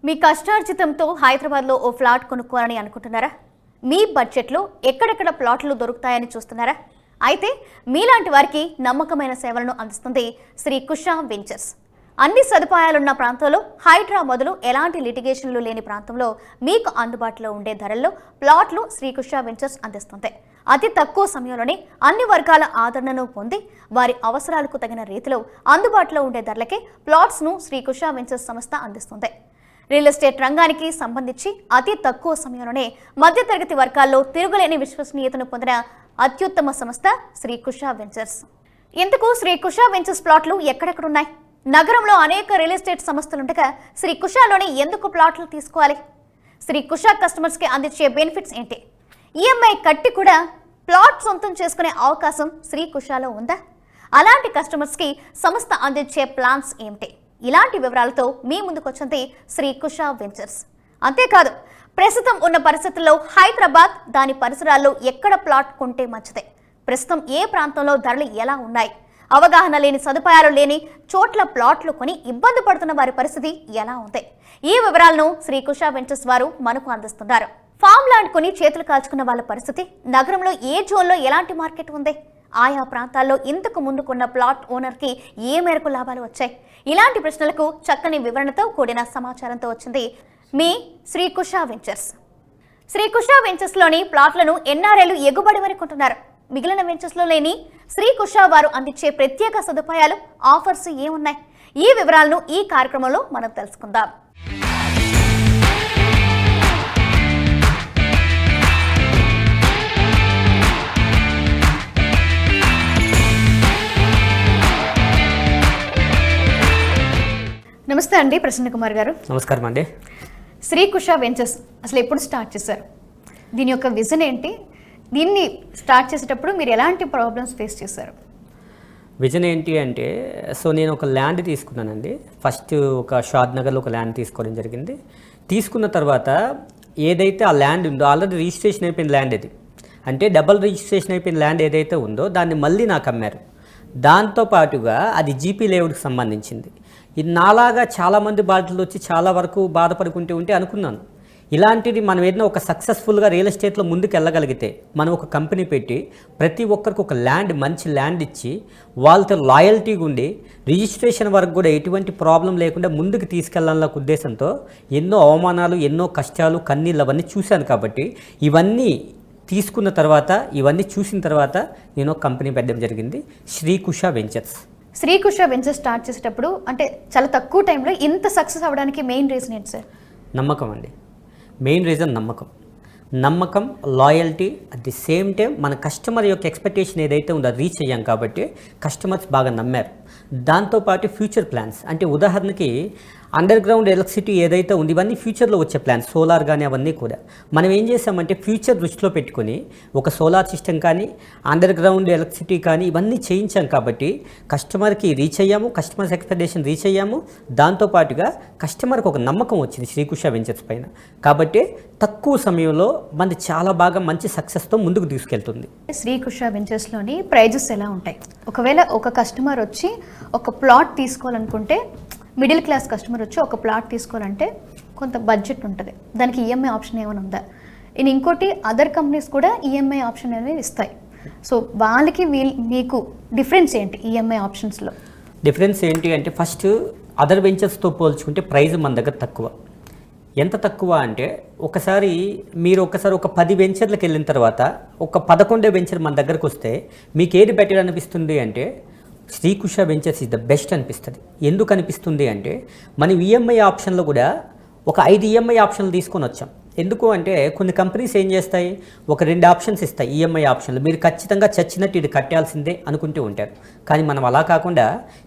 మీ కష్టార్జితంతో హైదరాబాద్లో ఓ ఫ్లాట్ కొనుక్కోవాలని అనుకుంటున్నారా? మీ బడ్జెట్లో ఎక్కడెక్కడ ప్లాట్లు దొరుకుతాయని చూస్తున్నారా? అయితే మీలాంటి వారికి నమ్మకమైన సేవలను అందిస్తుంది శ్రీ కుషా వెంచర్స్. అన్ని సదుపాయాలున్న ప్రాంతంలో, హైదరాబాద్లో ఎలాంటి లిటిగేషన్లు లేని ప్రాంతంలో మీకు అందుబాటులో ఉండే ధరల్లో ప్లాట్లు శ్రీ కుషా వెంచర్స్ అందిస్తుంది. అతి తక్కువ సమయంలోనే అన్ని వర్గాల ఆదరణను పొంది వారి అవసరాలకు తగిన రీతిలో అందుబాటులో ఉండే ధరలకే ప్లాట్స్ను శ్రీ కుషా వెంచర్స్ సంస్థ అందిస్తుంది. రియల్ ఎస్టేట్ రంగానికి సంబంధించి అతి తక్కువ సమయంలోనే మధ్యతరగతి వర్గాల్లో తిరుగులేని విశ్వసనీయతను పొందిన అత్యుత్తమ సంస్థ శ్రీ కుషా వెంచర్స్. ఇంతకు శ్రీ కుషా వెంచర్స్ ప్లాట్లు ఎక్కడెక్కడున్నాయి? నగరంలో అనేక రియల్ ఎస్టేట్ సంస్థలుండగా శ్రీ కుషాలోని ఎందుకు ప్లాట్లు తీసుకోవాలి? శ్రీ కుషా కస్టమర్స్కి అందించే బెనిఫిట్స్ ఏంటి? ఈఎంఐ కట్టి కూడా ప్లాట్ సొంతం చేసుకునే అవకాశం శ్రీ కుషాలో ఉందా? అలాంటి కస్టమర్స్కి సంస్థ అందించే ప్లాన్స్ ఏమిటి? ఇలాంటి వివరాలతో మీ ముందుకు వచ్చింది శ్రీ కుషా వెంచర్స్. అంతేకాదు, ప్రస్తుతం ఉన్న పరిస్థితుల్లో హైదరాబాద్, దాని పరిసరాల్లో ఎక్కడ ప్లాట్ కొంటే మంచిదే, ప్రస్తుతం ఏ ప్రాంతంలో ధరలు ఎలా ఉన్నాయి, అవగాహన లేని, సదుపాయాలు లేని చోట్ల ప్లాట్లు కొని ఇబ్బంది పడుతున్న వారి పరిస్థితి ఎలా ఉంది, ఈ వివరాలను శ్రీ కుషా వెంచర్స్ వారు మనకు అందిస్తున్నారు. ఫామ్ ల్యాండ్ కొని చేతులు కాల్చుకున్న వాళ్ళ పరిస్థితి, నగరంలో ఏ జోన్లో ఎలాంటి మార్కెట్ ఉంది, ఆయా ప్రాంతాల్లో ఇంతకు ముందుకున్న ప్లాట్ ఓనర్కి ఏ మేరకు లాభాలు వచ్చాయి, ఇలాంటి ప్రశ్నలకు చక్కని వివరణతో కూడిన సమాచారంతో వచ్చింది మీ శ్రీ కుషా వెంచర్స్. శ్రీ కుషా వెంచర్స్లోని ప్లాట్లను ఎన్ఆర్ఐలు ఎగుబడి వరకు కొంటున్నారు. మిగిలిన వెంచర్స్లో లేని శ్రీ కుషా వారు అందించే ప్రత్యేక సదుపాయాలు, ఆఫర్స్ ఏమున్నాయి, ఈ వివరాలను ఈ కార్యక్రమంలో మనం తెలుసుకుందాం. నమస్తే అండి ప్రసన్న కుమార్ గారు. నమస్కారం అండి. శ్రీ కుషా వెంచర్స్ అసలు ఎప్పుడు స్టార్ట్ చేశారు? దీని యొక్క విజన్ ఏంటి? దీన్ని స్టార్ట్ చేసేటప్పుడు మీరు ఎలాంటి ప్రాబ్లమ్స్ ఫేస్ చేశారు? విజన్ ఏంటి అంటే, నేను ఒక ల్యాండ్ తీసుకున్నానండి. ఫస్ట్ ఒక షాద్ నగర్లో ఒక ల్యాండ్ తీసుకోవడం జరిగింది. తీసుకున్న తర్వాత ఏదైతే ఆ ల్యాండ్ ఉందో, ఆల్రెడీ రిజిస్ట్రేషన్ అయిపోయిన ల్యాండ్ ఇది, అంటే డబుల్ రిజిస్ట్రేషన్ అయిపోయిన ల్యాండ్ ఏదైతే ఉందో దాన్ని మళ్ళీ నాకు అమ్మారు. దాంతోపాటుగా అది జీపీ లేఅవుట్కి సంబంధించింది. ఇది నాలాగా చాలామంది బాధితులు వచ్చి చాలా వరకు బాధపడుకుంటూ ఉంటే అనుకున్నాను, ఇలాంటిది మనం ఏదైనా ఒక సక్సెస్ఫుల్గా రియల్ ఎస్టేట్లో ముందుకు వెళ్ళగలిగితే, మనం ఒక కంపెనీ పెట్టి ప్రతి ఒక్కరికి ఒక ల్యాండ్, మంచి ల్యాండ్ ఇచ్చి వాళ్ళతో లాయల్టీగా ఉండి రిజిస్ట్రేషన్ వరకు కూడా ఎటువంటి ప్రాబ్లం లేకుండా ముందుకు తీసుకెళ్లాలన్న ఉద్దేశంతో ఎన్నో అవమానాలు, ఎన్నో కష్టాలు, కన్నీళ్ళు అవన్నీ చూశాను. కాబట్టి ఇవన్నీ తీసుకున్న తర్వాత, ఇవన్నీ చూసిన తర్వాత నేను ఒక కంపెనీ పెట్టడం జరిగింది, Shri Kusha ventures. Shri Kusha ventures start చేసేటప్పుడు అంటే చాలా తక్కువ టైంలో ఇంత సక్సెస్ అవ్వడానికి మెయిన్ రీజన్ ఏంటి సార్? నమ్మకం అండి. మెయిన్ రీజన్ నమ్మకం, loyalty. At the same time మన కస్టమర్ యొక్క ఎక్స్పెక్టేషన్ ఏదైతే ఉందో అది రీచ్ అయ్యాం కాబట్టి కస్టమర్స్ బాగా నమ్మారు. దాంతోపాటు ఫ్యూచర్ ప్లాన్స్, అంటే ఉదాహరణకి అండర్ గ్రౌండ్ ఎలక్ట్రిసిటీ ఏదైతే ఉంది, ఇవన్నీ ఫ్యూచర్లో వచ్చే ప్లాన్స్, సోలార్ కానీ అవన్నీ కూడా మనం ఏం చేసామంటే ఫ్యూచర్ దృష్టిలో పెట్టుకొని ఒక సోలార్ సిస్టమ్ కానీ, అండర్ గ్రౌండ్ ఎలక్ట్రిసిటీ కానీ ఇవన్నీ చేయించాం. కాబట్టి కస్టమర్కి రీచ్ అయ్యాము, కస్టమర్స్ ఎక్స్పెక్టేషన్ రీచ్ అయ్యాము. దాంతోపాటుగా కస్టమర్కి ఒక నమ్మకం వచ్చింది శ్రీ కుషా వెంచర్స్ పైన. కాబట్టి తక్కువ సమయంలో మనది చాలా బాగా మంచి సక్సెస్తో ముందుకు తీసుకెళ్తుంది. శ్రీ కుషా వెంచర్స్లోని ప్రైజెస్ ఎలా ఉంటాయి? ఒకవేళ ఒక కస్టమర్ వచ్చి ఒక ప్లాట్ తీసుకోవాలనుకుంటే, మిడిల్ క్లాస్ కస్టమర్ వచ్చి ఒక ప్లాట్ తీసుకోవాలంటే కొంత బడ్జెట్ ఉంటుంది, దానికి ఈఎంఐ ఆప్షన్ ఏమైనా ఉందా? ఇంకోటి, అదర్ కంపెనీస్ కూడా ఈఎంఐ ఆప్షన్ అనేవి ఇస్తాయి. సో వాళ్ళకి మీకు డిఫరెన్స్ ఏంటి ఈఎంఐ ఆప్షన్స్లో? డిఫరెన్స్ ఏంటి అంటే, ఫస్ట్ అదర్ వెంచర్స్తో పోల్చుకుంటే ప్రైస్ మన దగ్గర తక్కువ. ఎంత తక్కువ అంటే, మీరు ఒక 10 వెంచర్లకు వెళ్ళిన తర్వాత ఒక 11వ వెంచర్ మన దగ్గరకు వస్తే మీకు ఏది బెటర్ అనిపిస్తుంది అంటే Shri Kusha ventures is the best అనిపిస్తుంది. ఎందుకు అనిపిస్తుంది అంటే, మనం ఈఎంఐ ఆప్షన్లో కూడా ఒక 5 ఈఎంఐ ఆప్షన్లు తీసుకొని వచ్చాం. ఎందుకు అంటే కొన్ని కంపెనీస్ ఏం చేస్తాయి, ఒక 2 ఆప్షన్స్ ఇస్తాయి ఈఎంఐ ఆప్షన్లు, మీరు ఖచ్చితంగా చచ్చినట్టు ఇది కట్టాల్సిందే అనుకుంటూ ఉంటారు. కానీ మనం అలా కాకుండా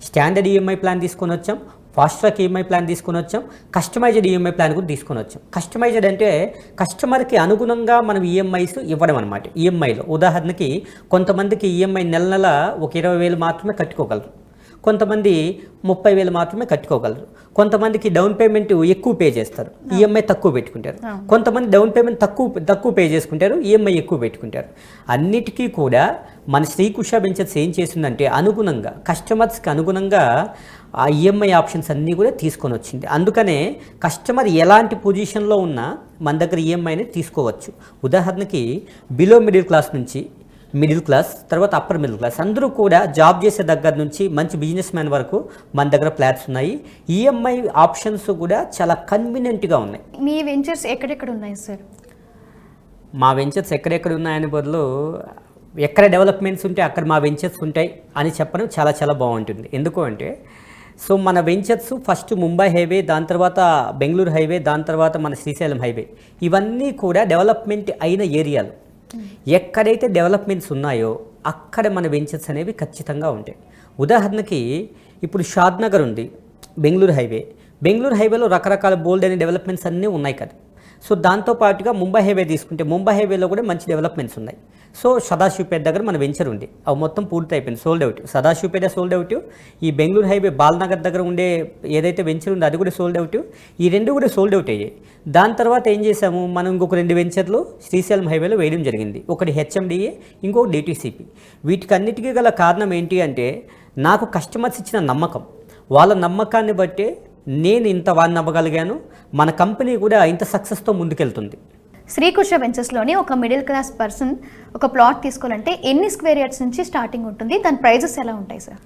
స్టాండర్డ్ ఈఎంఐ ప్లాన్ తీసుకొని వచ్చాం, ఫాస్ట్ ట్రాక్ ఈఎంఐ ప్లాన్ తీసుకొని వచ్చాం, కస్టమైజ్డ్ ఈఎంఐ ప్లాన్ కూడా తీసుకొని వచ్చాం. కస్టమైజ్డ్ అంటే కస్టమర్కి అనుగుణంగా మనం ఈఎంఐస్ ఇవ్వడం అనమాట. ఈఎంఐలో ఉదాహరణకి కొంతమందికి ఈఎంఐ నెల ఒక 20,000 మాత్రమే కట్టుకోగలరు, కొంతమంది 30,000 మాత్రమే కట్టుకోగలరు. కొంతమందికి డౌన్ పేమెంట్ ఎక్కువ పే చేస్తారు, ఈఎంఐ తక్కువ పెట్టుకుంటారు. కొంతమంది డౌన్ పేమెంట్ తక్కువ పే చేసుకుంటారు, ఈఎంఐ ఎక్కువ పెట్టుకుంటారు. అన్నిటికీ కూడా మన శ్రీకుష వెంచర్స్ ఏం చేసిందంటే అనుగుణంగా కస్టమర్స్కి అనుగుణంగా ఆ ఈఎంఐ ఆప్షన్స్ అన్నీ కూడా తీసుకొని వచ్చింది. అందుకనే కస్టమర్ ఎలాంటి పొజిషన్లో ఉన్నా మన దగ్గర ఈఎంఐని తీసుకోవచ్చు. ఉదాహరణకి బిలో మిడిల్ క్లాస్ నుంచి మిడిల్ క్లాస్, తర్వాత అప్పర్ మిడిల్ క్లాస్ అందరూ కూడా జాబ్ చేసే దగ్గర నుంచి మంచి బిజినెస్ మ్యాన్ వరకు మన దగ్గర ఫ్లాట్స్ ఉన్నాయి. ఈఎంఐ ఆప్షన్స్ కూడా చాలా కన్వీనియంట్గా ఉన్నాయి. మీ వెంచర్స్ ఎక్కడెక్కడ ఉన్నాయి సార్? మా వెంచర్స్ ఎక్కడెక్కడ ఉన్నాయని బదులు ఎక్కడ డెవలప్మెంట్స్ ఉంటే అక్కడ మా వెంచర్స్ ఉంటాయి అని చెప్పడం చాలా చాలా బాగుంటుంది. ఎందుకు అంటే సో మన వెంచర్స్ ఫస్ట్ ముంబై హైవే, దాని తర్వాత బెంగళూరు హైవే, దాని తర్వాత మన శ్రీశైలం హైవే, ఇవన్నీ కూడా డెవలప్మెంట్ అయిన ఏరియాలు. ఎక్కడైతే డెవలప్మెంట్స్ ఉన్నాయో అక్కడ మన వెంచర్స్ అనేవి ఖచ్చితంగా ఉంటాయి. ఉదాహరణకి ఇప్పుడు షాద్ నగర్ ఉంది, బెంగళూరు హైవేలో రకరకాల బోల్డ్ అనే డెవలప్మెంట్స్ అన్నీ ఉన్నాయి కదా. సో దాంతోపాటుగా ముంబై హైవే తీసుకుంటే ముంబై హైవేలో కూడా మంచి డెవలప్మెంట్స్ ఉన్నాయి. సో సదాశివపేట దగ్గర మన వెంచర్ ఉంది, అవి మొత్తం పూర్తి అయిపోయింది, sold out. Sadashivpet sold out, ఈ బెంగళూరు హైవే బాలనగర్ దగ్గర ఉండే ఏదైతే వెంచర్ ఉందో అది కూడా సోల్డ్ అవుట్. ఈ రెండు కూడా సోల్డ్ అవుట్ అయ్యాయి. దాని తర్వాత ఏం చేసాము, మనం ఇంకొక 2 వెంచర్లు శ్రీశైలం హైవేలో వేయడం జరిగింది. ఒకటి హెచ్ఎండిఏ, ఇంకొకటి డిటిసిపి. వీటికి అన్నిటికీ గల కారణం ఏంటి అంటే నాకు కస్టమర్స్ ఇచ్చిన నమ్మకం. వాళ్ళ నమ్మకాన్ని బట్టే నేను ఇంత వాడిని నమ్మగలిగాను, మన కంపెనీ కూడా ఇంత సక్సెస్తో ముందుకెళ్తుంది. శ్రీకుష వెంచర్స్లోని ఒక మిడిల్ క్లాస్ పర్సన్ ఒక ప్లాట్ తీసుకోవాలంటే ఎన్ని స్క్వేర్ యార్డ్స్ నుంచి స్టార్టింగ్ ఉంటుంది? దాని ప్రైజెస్ ఎలా ఉంటాయి సార్?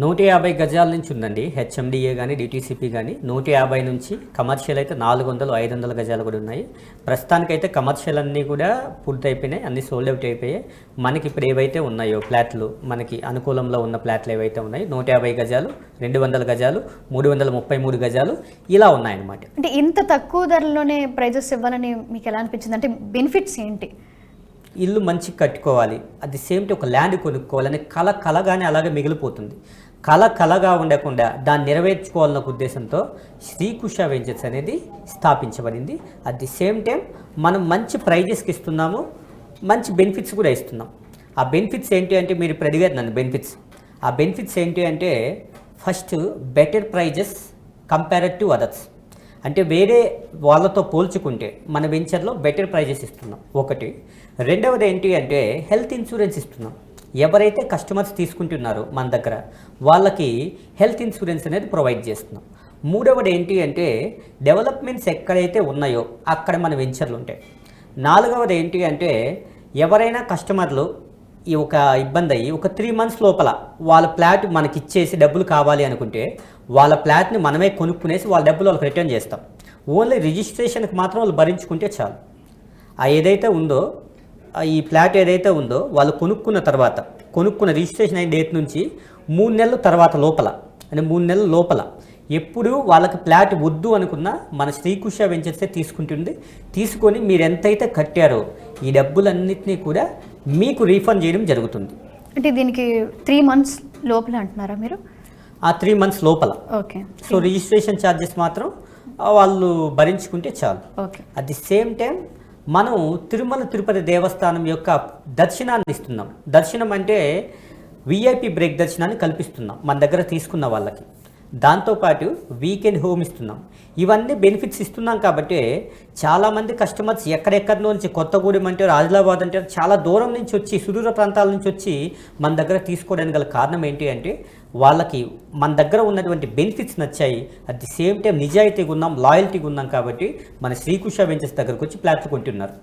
150 గజాల నుంచి ఉందండి హెచ్ఎండిఏ కానీ డిటీసీపీ కానీ. 150 నుంచి కమర్షియల్ అయితే 400, 500 గజాలు కూడా ఉన్నాయి. ప్రస్తుతానికైతే కమర్షియల్ అన్నీ కూడా పూర్తి అయిపోయినాయి, అన్నీ సోల్డ్ అవుట్ అయిపోయాయి. మనకి ఇప్పుడు ఏవైతే ఉన్నాయో ఫ్లాట్లు, మనకి అనుకూలంలో ఉన్న ఫ్లాట్లు ఏవైతే ఉన్నాయో 150 గజాలు, 200 గజాలు, 333 గజాలు ఇలా ఉన్నాయన్నమాట. అంటే ఇంత తక్కువ ధరలోనే ప్రైజెస్ ఇవ్వాలని మీకు ఎలా అనిపించింది? అంటే బెనిఫిట్స్ ఏంటి? ఇల్లు మంచి కట్టుకోవాలి, అది సేమ్ టైం ఒక ల్యాండ్ కొనుక్కోవాలని కలగానే అలాగే మిగిలిపోతుంది. కలగా ఉండకుండా దాన్ని నెరవేర్చుకోవాలన్న ఉద్దేశంతో శ్రీకుష వెంచర్స్ అనేది స్థాపించబడింది. అట్ ది సేమ్ టైం మనం మంచి ప్రైజెస్కి ఇస్తున్నాము, మంచి బెనిఫిట్స్ కూడా ఇస్తున్నాం. ఆ బెనిఫిట్స్ ఏంటి అంటే మీరు ఇప్పుడు అడిగారు నన్ను బెనిఫిట్స్. ఆ బెనిఫిట్స్ ఏంటి అంటే first better prices compared to others. అంటే వేరే వాళ్ళతో పోల్చుకుంటే మన వెంచర్లో బెటర్ ప్రైజెస్ ఇస్తున్నాం ఒకటి. రెండవది ఏంటి అంటే హెల్త్ ఇన్సూరెన్స్ ఇస్తున్నాం. ఎవరైతే కస్టమర్స్ తీసుకుంటున్నారో మన దగ్గర వాళ్ళకి హెల్త్ ఇన్సూరెన్స్ అనేది ప్రొవైడ్ చేస్తున్నాం. మూడవది ఏంటి అంటే డెవలప్మెంట్స్ ఎక్కడైతే ఉన్నాయో అక్కడ మన వెంచర్లు ఉంటాయి. నాలుగవది ఏంటి అంటే ఎవరైనా కస్టమర్లు ఈ ఒక ఇబ్బంది అయ్యి ఒక 3 months లోపల వాళ్ళ ఫ్లాట్ మనకి ఇచ్చేసి డబ్బులు కావాలి అనుకుంటే వాళ్ళ ఫ్లాట్ని మనమే కొనుక్కునేసి వాళ్ళ డబ్బులు వాళ్ళకి రిటర్న్ చేస్తాం. ఓన్లీ రిజిస్ట్రేషన్కి మాత్రం వాళ్ళు భరించుకుంటే చాలు. ఆ ఏదైతే ఉందో ఈ ఫ్లాట్ ఏదైతే ఉందో వాళ్ళు కొనుక్కున్న రిజిస్ట్రేషన్ అయిన డేట్ నుంచి 3 నెలల తర్వాత లోపల, అంటే 3 నెలల లోపల ఎప్పుడు వాళ్ళకి ఫ్లాట్ వద్దు అనుకున్నా మన శ్రీకుష వెంచర్సే తీసుకుంటుంది. తీసుకొని మీరు ఎంతైతే కట్టారో ఈ డబ్బులన్నింటినీ కూడా మీకు రీఫండ్ చేయడం జరుగుతుంది. అంటే దీనికి 3 months లోపల అంటున్నారా మీరు? ఆ 3 months లోపల. ఓకే. సో రిజిస్ట్రేషన్ ఛార్జెస్ మాత్రం వాళ్ళు భరించుకుంటే చాలు. Okay. At the same time మనం తిరుమల తిరుపతి దేవస్థానం యొక్క దర్శనాన్ని ఇస్తున్నాం. దర్శనం అంటే విఐపి బ్రేక్ దర్శనాన్ని కల్పిస్తున్నాం మన దగ్గర తీసుకున్న వాళ్ళకి. దాంతోపాటు వీకెండ్ హోమ్ ఇస్తున్నాం. ఇవన్నీ బెనిఫిట్స్ ఇస్తున్నాం కాబట్టి చాలామంది కస్టమర్స్ ఎక్కడెక్కడి నుంచి కొత్తగూడెం అంటే ఆదిలాబాద్ అంటే చాలా దూరం నుంచి వచ్చి సుదూర ప్రాంతాల నుంచి వచ్చి మన దగ్గర తీసుకోవడానికి గల కారణం ఏంటి అంటే వాళ్ళకి మన దగ్గర ఉన్నటువంటి బెనిఫిట్స్ నచ్చాయి. అట్ ది సేమ్ టైం నిజాయితీగా ఉన్నాం, లాయల్టీగా ఉన్నాం కాబట్టి మన శ్రీకుష వెంచర్స్ దగ్గరకు వచ్చి ఫ్లాట్లు కొంటున్నారు.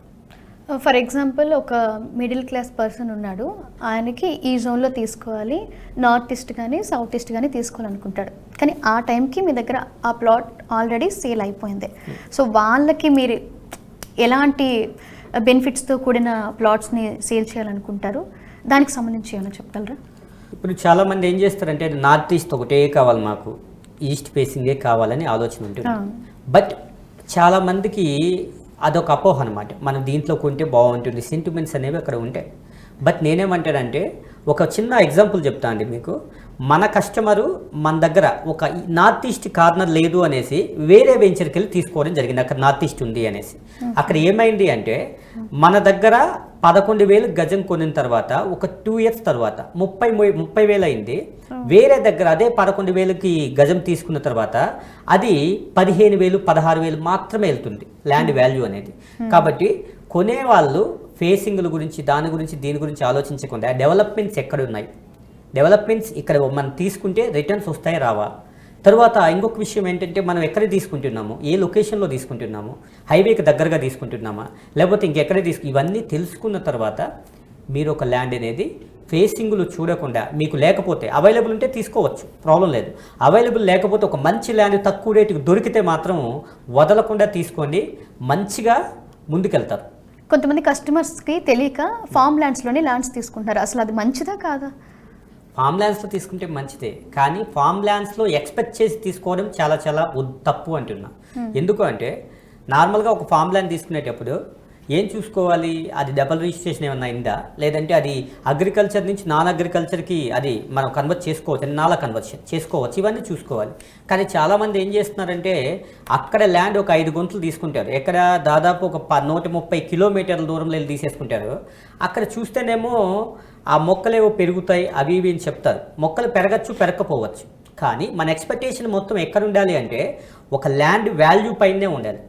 ఫర్ ఎగ్జాంపుల్ ఒక మిడిల్ క్లాస్ పర్సన్ ఉన్నాడు, ఆయనకి ఈ జోన్లో తీసుకోవాలి, నార్త్ ఈస్ట్ కానీ సౌత్ ఈస్ట్ కానీ తీసుకోవాలనుకుంటాడు. కానీ ఆ టైంకి మీ దగ్గర ఆ ప్లాట్ ఆల్రెడీ సేల్ అయిపోయింది. సో వాళ్ళకి మీరు ఎలాంటి బెనిఫిట్స్తో కూడిన ప్లాట్స్ని సేల్ చేయాలనుకుంటారు? దానికి సంబంధించి ఏమైనా చెప్పగలరా? ఇప్పుడు చాలామంది ఏం చేస్తారంటే నార్త్ ఈస్ట్ ఒకటే కావాలి, మాకు ఈస్ట్ ఫేసింగే కావాలని ఆలోచన ఉంటుంది. బట్ చాలామందికి అదొక అపోహ అనమాట. మనం దీంట్లో కొంటే బాగుంటుంది, సెంటిమెంట్స్ అనేవి అక్కడ ఉంటాయి. బట్ నేనేమంటానంటే ఒక చిన్న ఎగ్జాంపుల్ చెప్తా అండి మీకు. మన కస్టమరు మన దగ్గర ఒక నార్త్ ఈస్ట్ కార్నర్ లేదు అనేసి వేరే వెంచర్కి వెళ్ళి తీసుకోవడం జరిగింది. అక్కడ నార్త్ ఈస్ట్ ఉంది అనేసి. అక్కడ ఏమైంది అంటే మన దగ్గర 11,000 గజం కొనిన తర్వాత ఒక 2 years తర్వాత 30,000 అయింది. వేరే దగ్గర అదే 11,000కి గజం తీసుకున్న తర్వాత అది 15,000 16,000 మాత్రమే వెళ్తుంది ల్యాండ్ వాల్యూ అనేది. కాబట్టి కొనేవాళ్ళు ఫేసింగ్ల గురించి దాని గురించి దీని గురించి ఆలోచించకుండా డెవలప్మెంట్స్ ఎక్కడ ఉన్నాయి, డెవలప్మెంట్స్ ఇక్కడ మనం తీసుకుంటే రిటర్న్స్ వస్తాయి రావా. తర్వాత ఇంకొక విషయం ఏంటంటే మనం ఎక్కడ తీసుకుంటున్నాము, ఏ లొకేషన్లో తీసుకుంటున్నాము, హైవేకి దగ్గరగా తీసుకుంటున్నామా లేకపోతే ఇంకెక్కడ ఇవన్నీ తెలుసుకున్న తర్వాత మీరు ఒక ల్యాండ్ అనేది ఫేసింగ్లు చూడకుండా మీకు లేకపోతే అవైలబుల్ ఉంటే తీసుకోవచ్చు, ప్రాబ్లం లేదు. అవైలబుల్ లేకపోతే ఒక మంచి ల్యాండ్ తక్కువ రేటుకి దొరికితే మాత్రం వదలకుండా తీసుకోండి, మంచిగా ముందుకెళ్తారు. కొంతమంది కస్టమర్స్కి తెలియక ఫామ్ ల్యాండ్స్లోనే ల్యాండ్స్ తీసుకుంటారు. అసలు అది మంచిదా కాదా? ఫామ్ ల్యాండ్స్లో తీసుకుంటే మంచిదే, కానీ ఫామ్ ల్యాండ్స్లో ఎక్స్పెక్ట్ చేసి తీసుకోవడం చాలా చాలా తప్పు అంటున్నా. ఎందుకు అంటే నార్మల్గా ఒక ఫామ్ ల్యాండ్ తీసుకునేటప్పుడు ఏం చూసుకోవాలి, అది డబుల్ రిజిస్ట్రేషన్ ఏమన్నా అయిందా, లేదంటే అది అగ్రికల్చర్ నుంచి నాన్ అగ్రికల్చర్కి అది మనం కన్వర్ట్ చేసుకోవచ్చు, నాలా కన్వర్షన్ చేసుకోవచ్చు, ఇవన్నీ చూసుకోవాలి. కానీ చాలామంది ఏం చేస్తున్నారంటే అక్కడ ల్యాండ్ ఒక 5 గుంటలు తీసుకుంటారు, ఎక్కడ దాదాపు ఒక 130 కిలోమీటర్ల దూరంలో వెళ్ళి తీసేసుకుంటారు. అక్కడ చూస్తేనేమో ఆ మొక్కలేవో పెరుగుతాయి అవి ఇవి అని చెప్తారు. మొక్కలు పెరగచ్చు పెరగకపోవచ్చు, కానీ మన ఎక్స్పెక్టేషన్ మొత్తం ఎక్కడ ఉండాలి అంటే ఒక ల్యాండ్ వాల్యూ పైనే ఉండాలి.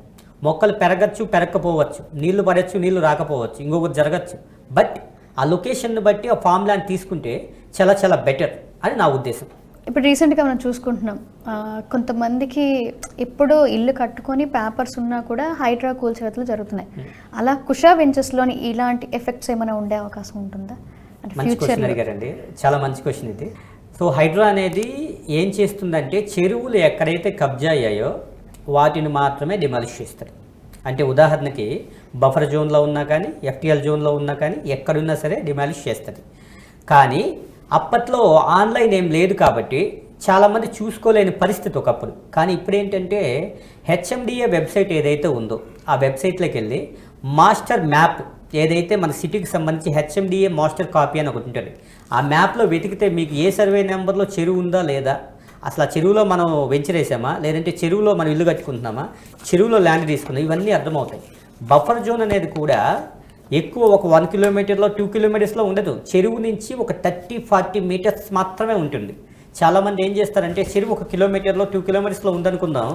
మొక్కలు పెరగచ్చు పెరగకపోవచ్చు, నీళ్లు పడవచ్చు నీళ్లు రాకపోవచ్చు, ఇంకొకటి జరగచ్చు, బట్ ఆ లొకేషన్ని బట్టి ఆ ఫామ్ ల్యాండ్ తీసుకుంటే చాలా చాలా బెటర్ అని నా ఉద్దేశం. ఇప్పుడు రీసెంట్గా మనం చూసుకుంటున్నాం, కొంతమందికి ఇప్పుడు ఇల్లు కట్టుకొని పేపర్స్ ఉన్నా కూడా హైడ్రా కూల్చేతులు జరుగుతున్నాయి. అలా కుషా వెంచర్స్లోని ఇలాంటి ఎఫెక్ట్స్ ఏమైనా ఉండే అవకాశం ఉంటుందా? మంచి క్వశ్చన్ అడిగారండి, చాలా మంచి క్వశ్చన్ ఇది. సో హైడ్రా అనేది ఏం చేస్తుందంటే చెరువులు ఎక్కడైతే కబ్జా అయ్యాయో వాటిని మాత్రమే డిమాలిష్ చేస్తారు. అంటే ఉదాహరణకి బఫర్ జోన్లో ఉన్నా కానీ ఎఫ్టీఎల్ జోన్లో ఉన్నా కానీ ఎక్కడున్నా సరే డిమాలిష్ చేస్తుంది. కానీ అప్పట్లో ఆన్లైన్ ఏం లేదు కాబట్టి చాలామంది చూసుకోలేని పరిస్థితి ఒకప్పుడు. కానీ ఇప్పుడు ఏంటంటే హెచ్ఎండిఏ వెబ్సైట్ ఏదైతే ఉందో ఆ వెబ్సైట్లోకి వెళ్ళి మాస్టర్ మ్యాప్ ఏదైతే మన సిటీకి సంబంధించి హెచ్ఎండిఏ మాస్టర్ కాపీ అని ఒకటి ఉంటుంది, ఆ మ్యాప్లో వెతికితే మీకు ఏ సర్వే నెంబర్లో చెరువు ఉందా లేదా, అసలు ఆ చెరువులో మనం వెంచరేసామా లేదంటే చెరువులో మనం ఇల్లు కట్టుకుంటున్నామా, చెరువులో ల్యాండ్ తీసుకున్నాం, ఇవన్నీ అర్థమవుతాయి. బఫర్ జోన్ అనేది కూడా ఎక్కువ ఒక 1 కిలోమీటర్లో 2 కిలోమీటర్స్లో ఉండదు, చెరువు నుంచి ఒక 30-40 మీటర్స్ మాత్రమే ఉంటుంది. చాలామంది ఏం చేస్తారంటే చెరువు 1 కిలోమీటర్లో 2 కిలోమీటర్స్లో ఉందనుకుందాం,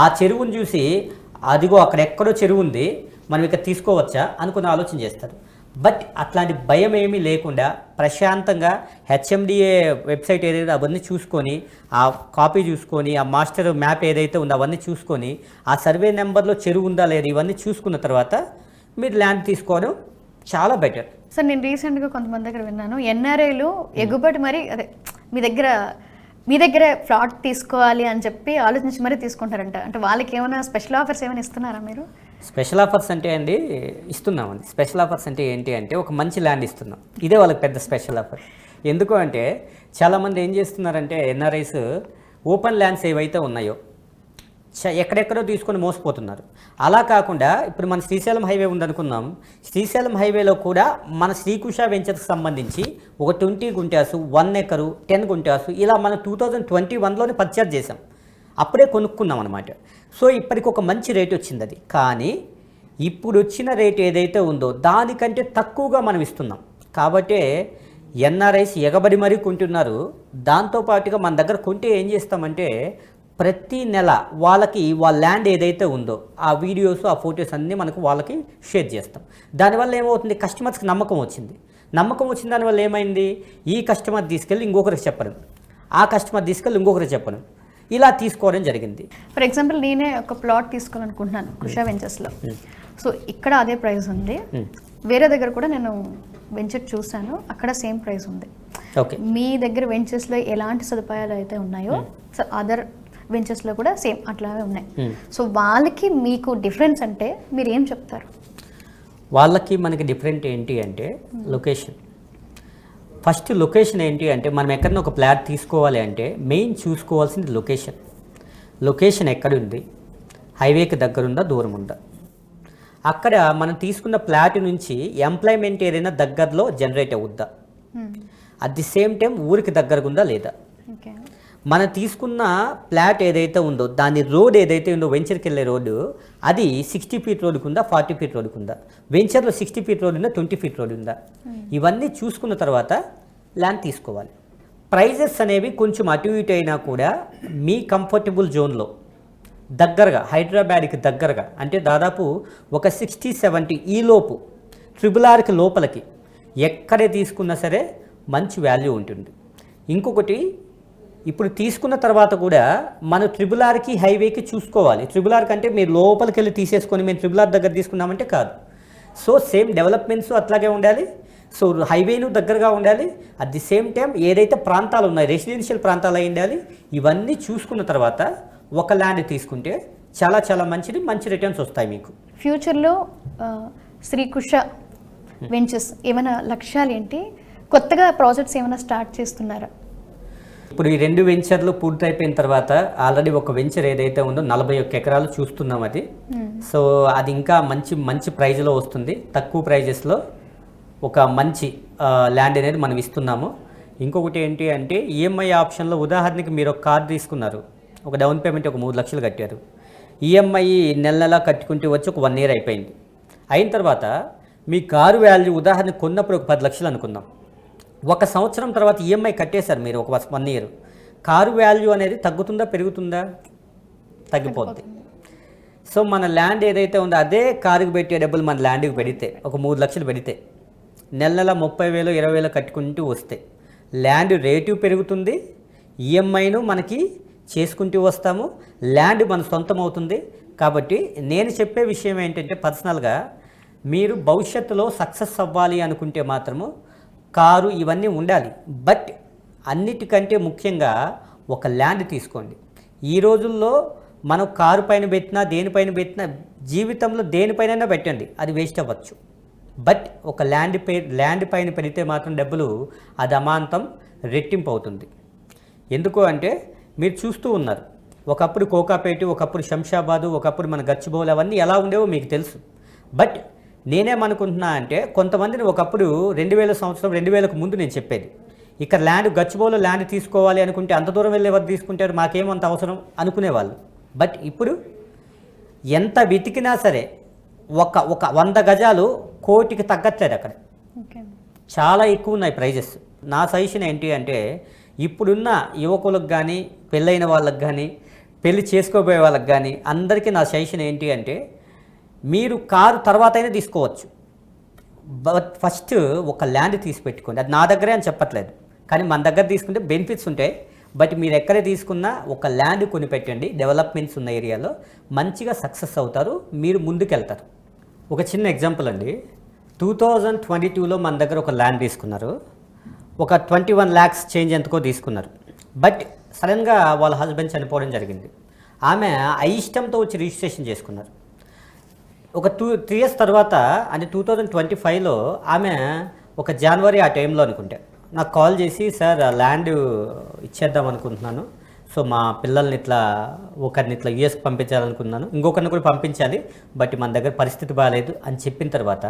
ఆ చెరువును చూసి అదిగో అక్కడ ఎక్కడో చెరువు ఉంది మనం ఇక్కడ తీసుకోవచ్చా అనుకుని ఆలోచన చేస్తారు. బట్ అట్లాంటి భయం ఏమీ లేకుండా ప్రశాంతంగా హెచ్ఎండిఏ వెబ్సైట్ ఏదైతే అవన్నీ చూసుకొని ఆ కాపీ చూసుకొని ఆ మాస్టర్ మ్యాప్ ఏదైతే ఉందో అవన్నీ చూసుకొని ఆ సర్వే నెంబర్లో చెరువు ఉందా లేదా ఇవన్నీ చూసుకున్న తర్వాత మీరు ల్యాండ్ తీసుకోవడం చాలా బెటర్. సార్ నేను రీసెంట్గా కొంతమంది దగ్గర విన్నాను, ఎన్ఆర్ఐలు ఎగుబడి మరి అదే మీ దగ్గర ఫ్లాట్ తీసుకోవాలి అని చెప్పి ఆలోచించి మరీ తీసుకుంటారంట. అంటే వాళ్ళకి ఏమైనా స్పెషల్ ఆఫర్స్ ఏమైనా ఇస్తున్నారా మీరు? స్పెషల్ ఆఫర్స్ అంటే అండి ఇస్తున్నామండి. స్పెషల్ ఆఫర్స్ అంటే ఏంటి అంటే ఒక మంచి ల్యాండ్ ఇస్తున్నాం, ఇదే వాళ్ళకి పెద్ద స్పెషల్ ఆఫర్. ఎందుకు అంటే చాలామంది ఏం చేస్తున్నారంటే ఎన్ఆర్ఐస్ ఓపెన్ ల్యాండ్స్ ఏవైతే ఉన్నాయో ఎక్కడెక్కడో తీసుకొని మోసపోతున్నారు. అలా కాకుండా ఇప్పుడు మన శ్రీశైలం హైవే ఉందనుకుందాం, శ్రీశైలం హైవేలో కూడా మన శ్రీకుష వెంచర్స్కి సంబంధించి ఒక 20 గుంటాసు 1 ఎకరు 10 గుంటాసు ఇలా మనం 2021లోనే పర్చేజ్ చేసాం, అప్పుడే కొనుక్కున్నాం అనమాట. సో ఇప్పటికి ఒక మంచి రేట్ వచ్చింది అది. కానీ ఇప్పుడు వచ్చిన రేట్ ఏదైతే ఉందో దానికంటే తక్కువగా మనం ఇస్తున్నాం. కాబట్టి ఎన్ఆర్ఐస్ ఎగబడి మరీ కొంటున్నారు. దాంతోపాటుగా మన దగ్గర కొంటే ఏం చేస్తామంటే ప్రతి నెల వాళ్ళకి వాళ్ళ ల్యాండ్ ఏదైతే ఉందో ఆ వీడియోస్ ఆ ఫొటోస్ అన్నీ మనకు వాళ్ళకి షేర్ చేస్తాం. దానివల్ల ఏమవుతుంది, కస్టమర్స్కి నమ్మకం వచ్చింది. నమ్మకం వచ్చిన దానివల్ల ఏమైంది, ఈ కస్టమర్ తీసుకెళ్ళి ఇంకొకరికి చెప్పడం, ఆ కస్టమర్ తీసుకెళ్ళి ఇంకొకరికి చెప్పడం, ఇలా తీసుకోవడం జరిగింది. ఫర్ ఎగ్జాంపుల్ నేనే ఒక ప్లాట్ తీసుకోవాలనుకుంటున్నాను కుషా వెంచర్స్లో. సో ఇక్కడ అదే ప్రైస్ ఉంది, వేరే దగ్గర కూడా నేను వెంచర్ చూసాను, అక్కడ సేమ్ ప్రైస్ ఉంది. ఓకే, మీ దగ్గర వెంచర్స్లో ఎలాంటి సదుపాయాలు అయితే ఉన్నాయో అదర్ వెంచర్స్లో కూడా సేమ్ అట్లాగే ఉన్నాయి. సో వాళ్ళకి మీకు డిఫరెన్స్ అంటే మీరు ఏం చెప్తారు? వాళ్ళకి మనకి డిఫరెంట్ ఏంటి అంటే లొకేషన్. ఫస్ట్ లొకేషన్ ఏంటి అంటే మనం ఎక్కడైనా ఒక ప్లాట్ తీసుకోవాలి అంటే మెయిన్ చూసుకోవాల్సింది లొకేషన్. లొకేషన్ ఎక్కడుంది, హైవేకి దగ్గరుందా దూరం ఉందా, అక్కడ మనం తీసుకున్న ప్లాట్ నుంచి ఎంప్లాయ్మెంట్ ఏదైనా దగ్గరలో జనరేట్ అవుద్దా, అట్ ది సేమ్ టైం ఊరికి దగ్గరగా ఉందా లేదా, ఓకే. మనం తీసుకున్న ప్లాట్ ఏదైతే ఉందో దాని రోడ్ ఏదైతే ఉందో వెంచర్కి వెళ్ళే రోడ్డు అది 60 ఫీట్ రోడ్డుకు ఉందా 40 ఫీట్ రోడ్డుకు ఉందా, వెంచర్లో 60 ఫీట్ రోడ్ ఉందా 20 ఫీట్ రోడ్ ఉందా, ఇవన్నీ చూసుకున్న తర్వాత ల్యాండ్ తీసుకోవాలి. ప్రైజెస్ అనేవి కొంచెం అటు ఇటు అయినా కూడా మీ కంఫర్టబుల్ జోన్లో దగ్గరగా, హైదరాబాద్కి దగ్గరగా, అంటే దాదాపు ఒక 60-70 ఈలోపు RRRకి లోపలికి ఎక్కడే తీసుకున్నా సరే మంచి వాల్యూ ఉంటుంది. ఇంకొకటి, ఇప్పుడు తీసుకున్న తర్వాత కూడా మనం RRRకి హైవేకి చూసుకోవాలి. RRR కంటే మీరు లోపలికి వెళ్ళి తీసేసుకొని మేము RRR దగ్గర తీసుకున్నామంటే కాదు. సో సేమ్ డెవలప్మెంట్స్ అట్లాగే ఉండాలి, సో హైవేను దగ్గరగా ఉండాలి, అట్ ది సేమ్ టైం ఏదైతే ప్రాంతాలు ఉన్నాయి రెసిడెన్షియల్ ప్రాంతాలు అయి ఉండాలి. ఇవన్నీ చూసుకున్న తర్వాత ఒక ల్యాండ్ తీసుకుంటే చాలా చాలా మంచిది, మంచి రిటర్న్స్ వస్తాయి మీకు. ఫ్యూచర్లో శ్రీ కుష వెంచర్స్ ఏమైనా లక్ష్యాలు ఏంటి, కొత్తగా ప్రాజెక్ట్స్ ఏమైనా స్టార్ట్ చేస్తున్నారా? ఇప్పుడు ఈ 2 వెంచర్లు పూర్తయిపోయిన తర్వాత ఆల్రెడీ ఒక వెంచర్ ఏదైతే ఉందో 41 ఎకరాలు చూస్తున్నాం అది. సో అది ఇంకా మంచి మంచి ప్రైజ్లో వస్తుంది, తక్కువ ప్రైజెస్లో ఒక మంచి ల్యాండ్ అనేది మనం ఇస్తున్నాము. ఇంకొకటి ఏంటి అంటే ఈఎంఐ ఆప్షన్లో ఉదాహరణకి మీరు ఒక కార్ తీసుకున్నారు, ఒక డౌన్ పేమెంట్ ఒక 3 లక్షలు కట్టారు, ఈఎంఐ నెల నెలా కట్టుకుంటూ వచ్చి ఒక 1 ఇయర్ అయిపోయింది. అయిన తర్వాత మీ కారు వాల్యూ ఉదాహరణకు కొన్నప్పుడు ఒక 10 లక్షలు అనుకుందాం, 1 సంవత్సరం తర్వాత ఈఎంఐ కట్టేశారు మీరు ఒక 1 ఇయర్, కారు వాల్యూ అనేది తగ్గుతుందా పెరుగుతుందా? తగ్గిపోద్ది. సో మన ల్యాండ్ ఏదైతే ఉందో అదే కారుకి పెట్టే డబ్బులు మన ల్యాండ్కి పెడితే ఒక 3 లక్షలు పెడితే నెల నెల 30,000 20,000 కట్టుకుంటూ వస్తే ల్యాండ్ రేటు పెరుగుతుంది, ఈఎంఐను మనకి చేసుకుంటూ వస్తాము, ల్యాండ్ మన సొంతం అవుతుంది. కాబట్టి నేను చెప్పే విషయం ఏంటంటే పర్సనల్గా మీరు భవిష్యత్తులో సక్సెస్ అవ్వాలి అనుకుంటే మాత్రము కారు ఇవన్నీ ఉండాలి, బట్ అన్నిటికంటే ముఖ్యంగా ఒక ల్యాండ్ తీసుకోండి. ఈ రోజుల్లో మనం కారు పైన పెట్టినా దేనిపైన పెట్టినా జీవితంలో దేనిపైన పెట్టండి అది వేస్ట్ అవ్వచ్చు, బట్ ఒక ల్యాండ్ పైన పెడితే మాత్రం డబ్బులు అది అమాంతం రెట్టింపు అవుతుంది. ఎందుకు అంటే మీరు చూస్తూ ఉన్నారు, ఒకప్పుడు కోకాపేట, ఒకప్పుడు శంషాబాదు, ఒకప్పుడు మన గచ్చిబౌలి అవన్నీ ఎలా ఉండేవో మీకు తెలుసు. బట్ నేనేమనుకుంటున్నా అంటే కొంతమందిని ఒకప్పుడు 2000 సంవత్సరం 2000కు ముందు నేను చెప్పేది, ఇక్కడ ల్యాండ్ గచ్చిబౌలిలో ల్యాండ్ తీసుకోవాలి అనుకుంటే అంత దూరం వెళ్ళి ఎవరు తీసుకుంటారు, మాకేమంత అవసరం అనుకునేవాళ్ళు. బట్ ఇప్పుడు ఎంత వెతికినా సరే ఒక 100 గజాలు కోటికి తగ్గట్లేదు, అక్కడ చాలా ఎక్కువ ఉన్నాయి ప్రైజెస్. నా సజెషన్ ఏంటి అంటే ఇప్పుడున్న యువకులకు కానీ పెళ్ళైన వాళ్ళకి కానీ పెళ్ళి చేసుకోబోయే వాళ్ళకి కానీ అందరికీ నా సజెషన్ ఏంటి అంటే మీరు కారు తర్వాత అయినా తీసుకోవచ్చు, బట్ ఫస్ట్ ఒక ల్యాండ్ తీసి పెట్టుకోండి. అది నా దగ్గరే అని చెప్పట్లేదు, కానీ మన దగ్గర తీసుకుంటే బెనిఫిట్స్ ఉంటాయి. బట్ మీరు ఎక్కడ తీసుకున్నా ఒక ల్యాండ్ కొని పెట్టండి, డెవలప్మెంట్స్ ఉన్న ఏరియాలో మంచిగా సక్సెస్ అవుతారు, మీరు ముందుకెళ్తారు. ఒక చిన్న ఎగ్జాంపుల్ అండి, 2022లో మన దగ్గర ఒక ల్యాండ్ తీసుకున్నారు, ఒక 21 lakhs చేంజ్ ఎంతకో తీసుకున్నారు. బట్ సడన్గా వాళ్ళ హస్బెండ్ చనిపోవడం జరిగింది. ఆమె అయిష్టంతో వచ్చి రిజిస్ట్రేషన్ చేసుకున్నారు. ఒక 3 years తర్వాత అంటే 2025లో ఆమె ఒక జనవరి ఆ టైంలో అనుకుంటే నాకు కాల్ చేసి, సార్ ల్యాండ్ ఇచ్చేద్దాం అనుకుంటున్నాను, సో మా పిల్లల్ని ఇట్లా ఒకరిని ఇట్లా యూఎస్కి పంపించాలనుకున్నాను, ఇంకొకరిని కూడా పంపించాలి, బట్ మన దగ్గర పరిస్థితి బాగాలేదు అని చెప్పిన తర్వాత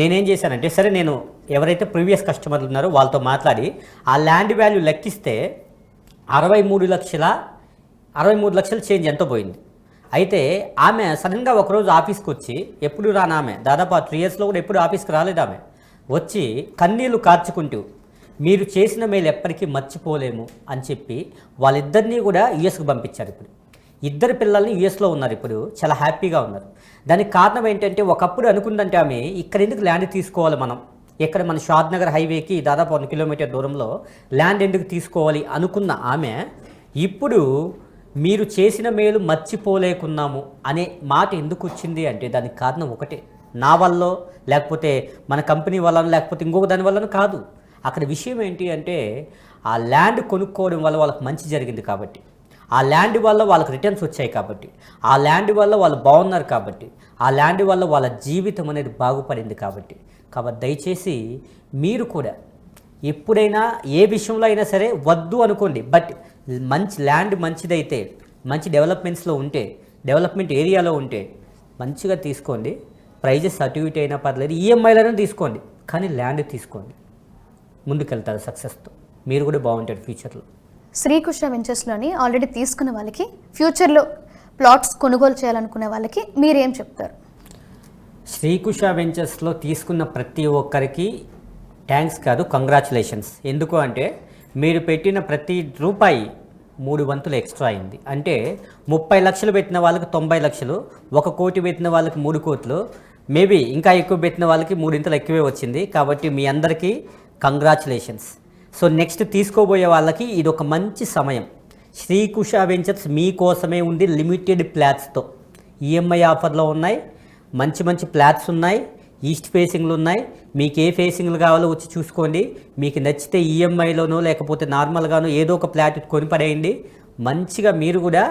నేనేం చేశానంటే సరే నేను ఎవరైతే ప్రీవియస్ కస్టమర్లు ఉన్నారో వాళ్ళతో మాట్లాడి ఆ ల్యాండ్ వాల్యూ లెక్కిస్తే 63 లక్షలు చేంజ్ ఎంతో పోయింది. అయితే ఆమె సడన్గా ఒకరోజు ఆఫీస్కి వచ్చి, ఎప్పుడు రాని ఆమె దాదాపు ఆ 3 yearsలో కూడా ఎప్పుడు ఆఫీస్కి రాలేదు, ఆమె వచ్చి కన్నీళ్లు కార్చుకుంటూ మీరు చేసిన మేలు ఎప్పటికీ మర్చిపోలేము అని చెప్పి వాళ్ళిద్దరినీ కూడా యూఎస్కి పంపించారు. ఇప్పుడు ఇద్దరు పిల్లల్ని యూఎస్లో ఉన్నారు, ఇప్పుడు చాలా హ్యాపీగా ఉన్నారు. దానికి కారణం ఏంటంటే ఒకప్పుడు అనుకుందంటే ఆమె ఇక్కడ ఎందుకు ల్యాండ్ తీసుకోవాలి, మనం ఇక్కడ మన షాద్ నగర్ హైవేకి దాదాపు 1 kilometer దూరంలో ల్యాండ్ ఎందుకు తీసుకోవాలి అనుకున్న ఆమె ఇప్పుడు మీరు చేసిన మేలు మర్చిపోలేకున్నాము అనే మాట ఎందుకు వచ్చింది అంటే దానికి కారణం ఒకటే, నా వల్ల లేకపోతే మన కంపెనీ వల్ల లేకపోతే ఇంకొక దాని వల్ల కాదు. అక్కడ విషయం ఏంటి అంటే ఆ ల్యాండ్ కొనుక్కోవడం వల్ల వాళ్ళకి మంచి జరిగింది కాబట్టి, ఆ ల్యాండ్ వల్ల వాళ్ళకి రిటర్న్స్ వచ్చాయి కాబట్టి, ఆ ల్యాండ్ వల్ల వాళ్ళు బాగున్నారు కాబట్టి, ఆ ల్యాండ్ వల్ల వాళ్ళ జీవితం అనేది బాగుపడింది కాబట్టి. దయచేసి మీరు కూడా ఎప్పుడైనా ఏ విషయంలో అయినా సరే వద్దు అనుకోండి, బట్ మంచి ల్యాండ్ మంచిదైతే, మంచి డెవలప్మెంట్స్లో ఉంటే, డెవలప్మెంట్ ఏరియాలో ఉంటే మంచిగా తీసుకోండి. ప్రైజెస్ అటు ఇటు అయినా పర్లేదు, ఈఎంఐలను తీసుకోండి, కానీ ల్యాండ్ తీసుకోండి, ముందుకెళ్తారు సక్సెస్తో, మీరు కూడా బాగుంటారు ఫ్యూచర్లో. శ్రీకుష వెంచర్స్లోని ఆల్రెడీ తీసుకున్న వాళ్ళకి ఫ్యూచర్లో ప్లాట్స్ కొనుగోలు చేయాలనుకునే వాళ్ళకి మీరేం చెప్తారు? శ్రీకుష వెంచర్స్లో తీసుకున్న ప్రతి ఒక్కరికి థ్యాంక్స్ కాదు, కంగ్రాచులేషన్స్. ఎందుకు అంటే మీరు పెట్టిన ప్రతి రూపాయి 3 వంతులు ఎక్స్ట్రా అయింది. అంటే 30 లక్షలు పెట్టిన వాళ్ళకి 90 లక్షలు, 1 కోటి పెట్టిన వాళ్ళకి 3 కోట్లు, మేబీ ఇంకా ఎక్కువ పెట్టిన వాళ్ళకి 3 ఎక్కువే వచ్చింది. కాబట్టి మీ అందరికీ కంగ్రాచులేషన్స్. సో నెక్స్ట్ తీసుకోబోయే వాళ్ళకి ఇది ఒక మంచి సమయం. శ్రీకుష వెంచర్స్ మీకోసమే ఉంది. లిమిటెడ్ ప్లాట్స్తో ఈఎంఐ ఆఫర్లో ఉన్నాయి. మంచి మంచి ప్లాట్స్ ఉన్నాయి. ఈస్ట్ ఫేసింగ్లు ఉన్నాయి. మీకు ఏ ఫేసింగ్లు కావాలో వచ్చి చూసుకోండి. మీకు నచ్చితే ఈఎంఐలోనో లేకపోతే నార్మల్గానో ఏదో ఒక ప్లాట్ కొనిపడేయండి. మంచిగా మీరు కూడా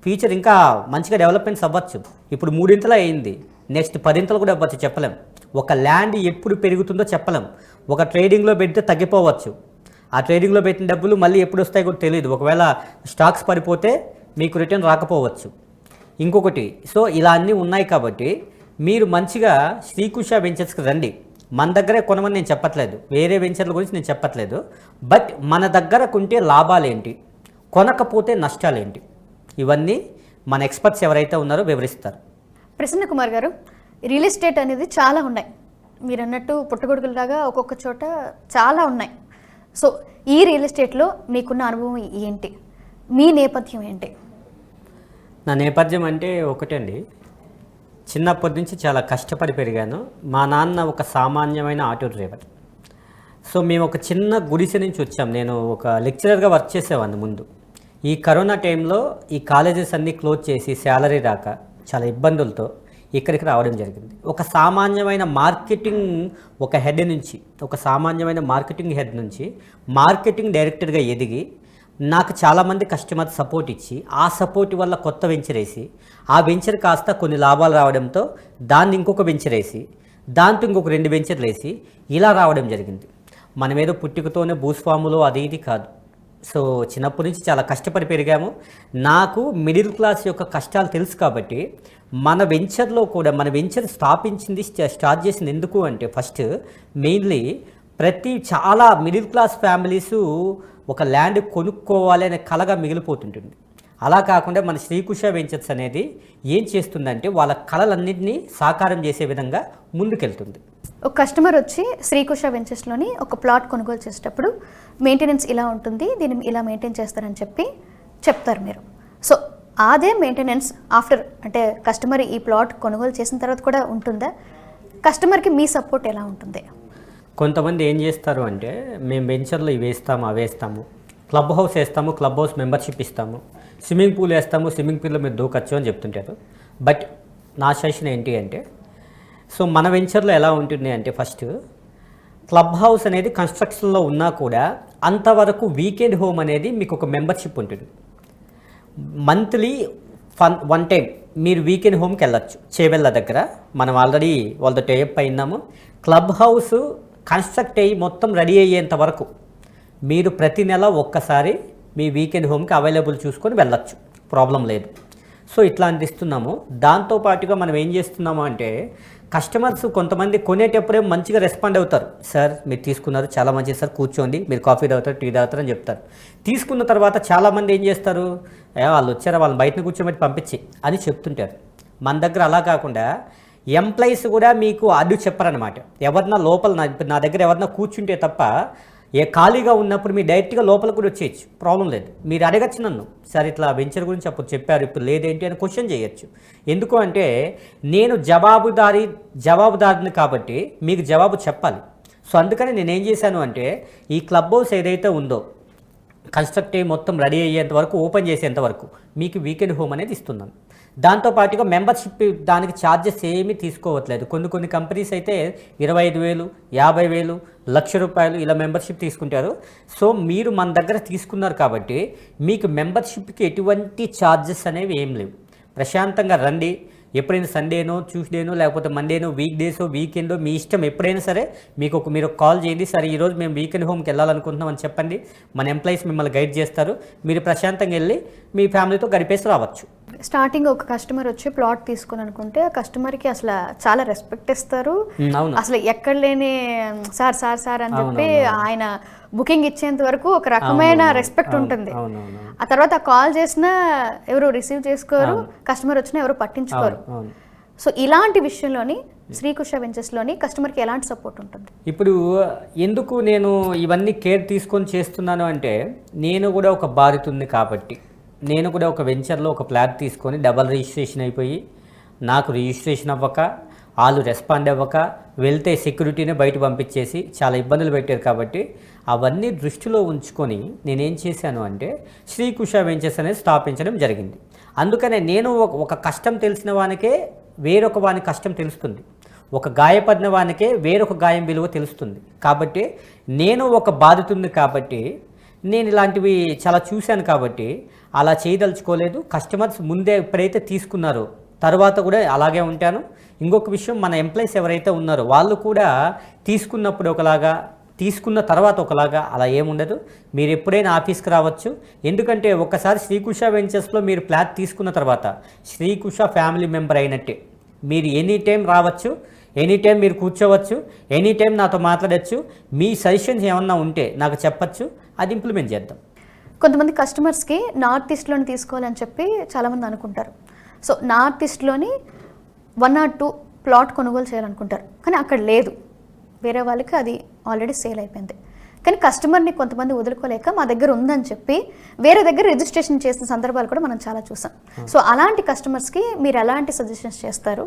ఫ్యూచర్ ఇంకా మంచిగా డెవలప్మెంట్స్ అవ్వచ్చు. ఇప్పుడు 3 అయింది, నెక్స్ట్ 10 కూడా అవ్వచ్చు, చెప్పలేం. ఒక ల్యాండ్ ఎప్పుడు పెరుగుతుందో చెప్పలేం. ఒక ట్రేడింగ్లో పెడితే తగ్గిపోవచ్చు. ఆ ట్రేడింగ్లో పెట్టిన డబ్బులు మళ్ళీ ఎప్పుడు వస్తాయో కూడా తెలియదు. ఒకవేళ స్టాక్స్ పడిపోతే మీకు రిటర్న్ రాకపోవచ్చు. ఇంకొకటి, సో ఇలా అన్నీ ఉన్నాయి కాబట్టి మీరు మంచిగా శ్రీకుష వెంచర్స్కి రండి. మన దగ్గరే కొనమని నేను చెప్పట్లేదు, వేరే వెంచర్ల గురించి నేను చెప్పట్లేదు. బట్ మన దగ్గర కొంటే లాభాలేంటి, కొనకపోతే నష్టాలేంటి, ఇవన్నీ మన ఎక్స్పర్ట్స్ ఎవరైతే ఉన్నారో వివరిస్తారు. ప్రసన్న కుమార్ గారు, రియల్ ఎస్టేట్ అనేది చాలా ఉన్నాయి. మీరు అన్నట్టు పుట్టగొడుగులాగా ఒక్కొక్క చోట చాలా ఉన్నాయి. సో ఈ రియల్ ఎస్టేట్లో మీకున్న అనుభవం ఏంటి, మీ నేపథ్యం ఏంటి? నా నేపథ్యం అంటే ఒకటండి, చిన్నప్పటి నుంచి చాలా కష్టపడి పెరిగాను. మా నాన్న ఒక సామాన్యమైన ఆటో డ్రైవర్. సో మేము ఒక చిన్న గుడిసె నుంచి వచ్చాం. నేను ఒక లెక్చరర్గా వర్క్ చేసేవాడిని ముందు. ఈ కరోనా టైంలో ఈ కాలేజెస్ అన్నీ క్లోజ్ చేసి శాలరీ రాక చాలా ఇబ్బందులతో ఇక్కడికి రావడం జరిగింది. ఒక సామాన్యమైన మార్కెటింగ్ హెడ్ నుంచి మార్కెటింగ్ డైరెక్టర్గా ఎదిగి నాకు చాలామంది కస్టమర్ సపోర్ట్ ఇచ్చి ఆ సపోర్ట్ వల్ల కొత్త వెంచర్ వేసి ఆ వెంచర్ కాస్త కొన్ని లాభాలు రావడంతో దాన్ని ఇంకొక వెంచర్ వేసి దాంతో ఇంకొక 2 వెంచర్లు వేసి ఇలా రావడం జరిగింది. మనమేదో పుట్టుకతోనే భూస్వాములు అది ఇది కాదు. సో చిన్నప్పటి నుంచి చాలా కష్టపడి పెరిగాము. నాకు మిడిల్ క్లాస్ యొక్క కష్టాలు తెలుసు కాబట్టి మన వెంచర్ స్టార్ట్ చేసింది ఎందుకు అంటే, ఫస్ట్ మెయిన్లీ చాలా మిడిల్ క్లాస్ ఫ్యామిలీసు ఒక ల్యాండ్ కొనుక్కోవాలి అనే కలగా మిగిలిపోతుంటుంది. అలా కాకుండా మన శ్రీకుష వెంచర్స్ అనేది ఏం చేస్తుందంటే వాళ్ళ కళలన్నింటినీ సాకారం చేసే విధంగా ముందుకెళ్తుంది. ఒక కస్టమర్ వచ్చి శ్రీకుష వెంచర్స్లోని ఒక ప్లాట్ కొనుగోలు చేసేటప్పుడు మెయింటెనెన్స్ ఇలా ఉంటుంది, దీన్ని ఇలా మెయింటైన్ చేస్తారని చెప్తారు మీరు. సో అదే మెయింటెనెన్స్ ఆఫ్టర్ అంటే కస్టమర్ ఈ ప్లాట్ కొనుగోలు చేసిన తర్వాత కూడా ఉంటుందా? కస్టమర్కి మీ సపోర్ట్ ఎలా ఉంటుంది? కొంతమంది ఏం చేస్తారు అంటే, మేము వెంచర్లో ఇవి వేస్తాము అవి వేస్తాము, క్లబ్ హౌస్ వేస్తాము, క్లబ్ హౌస్ మెంబర్షిప్ ఇస్తాము, స్విమ్మింగ్ పూల్ వేస్తాము, స్విమ్మింగ్ పూల్లో మీరు దూకొచ్చు అని చెప్తుంటారు. బట్ నా సజెషన్ ఏంటి అంటే, సో మన వెంచర్లో ఎలా ఉంటుంది అంటే, ఫస్ట్ క్లబ్ హౌస్ అనేది కన్స్ట్రక్షన్లో ఉన్నా కూడా అంతవరకు వీకెండ్ హోమ్ అనేది మీకు ఒక మెంబర్షిప్ ఉంటుంది. మంత్లీ 1 టైం మీరు వీకెండ్ హోమ్కి వెళ్ళచ్చు. చేవెళ్ళ దగ్గర మనం ఆల్రెడీ వాళ్ళతో టైప్ అయినాము. క్లబ్ హౌస్ కన్స్ట్రక్ట్ అయ్యి మొత్తం రెడీ అయ్యేంత వరకు మీరు ప్రతి నెల ఒక్కసారి మీ వీకెండ్ హోమ్కి అవైలబుల్ చూసుకొని వెళ్ళచ్చు, ప్రాబ్లం లేదు. సో ఇట్లా అందిస్తున్నాము. దాంతోపాటుగా మనం ఏం చేస్తున్నాము అంటే, కస్టమర్స్ కొంతమంది కొనేటప్పుడే మంచిగా రెస్పాండ్ అవుతారు. సార్ మీరు తీసుకున్నారు చాలా మంచిది సార్, కూర్చోండి, మీరు కాఫీ తాగుతారు టీ తాగుతారు అని చెప్తారు. తీసుకున్న తర్వాత చాలామంది ఏం చేస్తారు, వాళ్ళు వచ్చారా వాళ్ళని బయటను కూర్చోబెట్టి పంపించి అని చెప్తుంటారు. మన దగ్గర అలా కాకుండా ఎంప్లాయీస్ కూడా మీకు అడ్డు చెప్పరనమాట. ఎవరన్నా లోపల నా దగ్గర ఎవరన్నా కూర్చుంటే తప్ప ఖాళీగా ఉన్నప్పుడు మీరు డైరెక్ట్గా లోపల కూడా వచ్చేయచ్చు, ప్రాబ్లం లేదు. మీరు అడగచ్చు నన్ను, సార్ ఇట్లా వెంచర్ గురించి అప్పుడు చెప్పారు ఇప్పుడు లేదేంటి అని క్వశ్చన్ చేయొచ్చు. ఎందుకు అంటే నేను జవాబుదారిని కాబట్టి మీకు జవాబు చెప్పాలి. సో అందుకని నేనేం చేశాను అంటే, ఈ క్లబ్ హౌస్ ఏదైతే ఉందో కన్స్ట్రక్ట్ అయ్యి మొత్తం రెడీ అయ్యేంత వరకు, ఓపెన్ చేసేంత వరకు మీకు వీకెండ్ హోమ్ అనేది ఇస్తున్నాను. దాంతోపాటుగా మెంబర్షిప్ దానికి ఛార్జెస్ ఏమీ తీసుకోవట్లేదు. కొన్ని కంపెనీస్ అయితే 25,000, 50,000, ₹1,00,000 ఇలా మెంబర్షిప్ తీసుకుంటారు. సో మీరు మన దగ్గర తీసుకున్నారు కాబట్టి మీకు మెంబర్షిప్కి ఎటువంటి ఛార్జెస్ అనేవి ఏం లేవు. ప్రశాంతంగా రండి. ఎప్పుడైనా సండేనో, ట్యూస్డేనో, లేకపోతే మండేనో, వీక్ డేసో, వీకెండో మీ ఇష్టం. ఎప్పుడైనా సరే మీరు కాల్ చేయండి, సరే ఈరోజు మేము వీకెండ్ హోమ్కి వెళ్ళాలనుకుంటున్నాం అని చెప్పండి. మన ఎంప్లాయీస్ మిమ్మల్ని గైడ్ చేస్తారు. మీరు ప్రశాంతంగా వెళ్ళి మీ ఫ్యామిలీతో గడిపేసి రావచ్చు. స్టార్టింగ్ ఒక కస్టమర్ వచ్చి ప్లాట్ తీసుకుని అనుకుంటే ఆ కస్టమర్కి అసలు చాలా రెస్పెక్ట్ ఇస్తారు. అవును. అసలు ఎక్కడ లేని సార్ సార్ సార్ అని చెప్పి ఆయన బుకింగ్ ఇచ్చేంత వరకు ఒక రకమైన రెస్పెక్ట్ ఉంటుంది. ఆ తర్వాత కాల్ చేసినా ఎవరు రిసీవ్ చేసుకోరు, కస్టమర్ వచ్చినా ఎవరు పట్టించుకోరు. సో ఇలాంటి విషయంలోని శ్రీకుష వెంచర్స్లోని కస్టమర్కి ఎలాంటి సపోర్ట్ ఉంటుంది? ఇప్పుడు ఎందుకు నేను ఇవన్నీ కేర్ తీసుకొని చేస్తున్నాను అంటే, నేను కూడా ఒక బాధితుడిని కాబట్టి, నేను కూడా ఒక వెంచర్లో ఒక ఫ్లాట్ తీసుకొని డబల్ రిజిస్ట్రేషన్ అయిపోయి, నాకు రిజిస్ట్రేషన్ అవ్వక, వాళ్ళు రెస్పాండ్ అవ్వక, వెళ్తే సెక్యూరిటీని బయట పంపించేసి చాలా ఇబ్బందులు పెట్టారు కాబట్టి, అవన్నీ దృష్టిలో ఉంచుకొని నేనేం చేశాను అంటే శ్రీకుష వెంచర్స్ అనేది స్థాపించడం జరిగింది. అందుకనే నేను ఒక కష్టం తెలిసిన వానికే వేరొక వాని కష్టం తెలుస్తుంది, ఒక గాయపడిన వానికే వేరొక గాయం విలువ తెలుస్తుంది. కాబట్టి నేను ఒక బాధితుడిని కాబట్టి, నేను ఇలాంటివి చాలా చూశాను కాబట్టి అలా చేయదలుచుకోలేదు. కస్టమర్స్ ముందే ఎప్పుడైతే తీసుకున్నారో తర్వాత కూడా అలాగే ఉంటాను. ఇంకొక విషయం, మన ఎంప్లాయీస్ ఎవరైతే ఉన్నారో వాళ్ళు కూడా తీసుకున్నప్పుడు ఒకలాగా, తీసుకున్న తర్వాత ఒకలాగా అలా ఏముండదు. మీరు ఎప్పుడైనా ఆఫీస్కి రావచ్చు. ఎందుకంటే ఒకసారి శ్రీకుష వెంచర్స్లో మీరు ఫ్లాట్ తీసుకున్న తర్వాత శ్రీకుష ఫ్యామిలీ మెంబర్ అయినట్టే. మీరు ఎనీ టైం రావచ్చు, ఎనీ టైం మీరు కూర్చోవచ్చు, ఎనీ టైం నాతో మాట్లాడచ్చు. మీ సజెషన్స్ ఏమన్నా ఉంటే నాకు చెప్పచ్చు, అది ఇంప్లిమెంట్ చేద్దాం. కొంతమంది కస్టమర్స్కి నార్త్ ఈస్ట్లోని తీసుకోవాలని చెప్పి చాలామంది అనుకుంటారు. సో నార్త్ ఈస్ట్లోని 1 or 2 ప్లాట్ కొనుగోలు చేయాలనుకుంటారు, కానీ అక్కడ లేదు, వేరే వాళ్ళకి అది ఆల్రెడీ సేల్ అయిపోయింది. కానీ కస్టమర్ని కొంతమంది వదులుకోలేక మా దగ్గర ఉందని చెప్పి వేరే దగ్గర రిజిస్ట్రేషన్ చేసిన సందర్భాలు కూడా మనం చాలా చూసాం. సో అలాంటి కస్టమర్స్కి మీరు ఎలాంటి సజెషన్స్ చేస్తారు?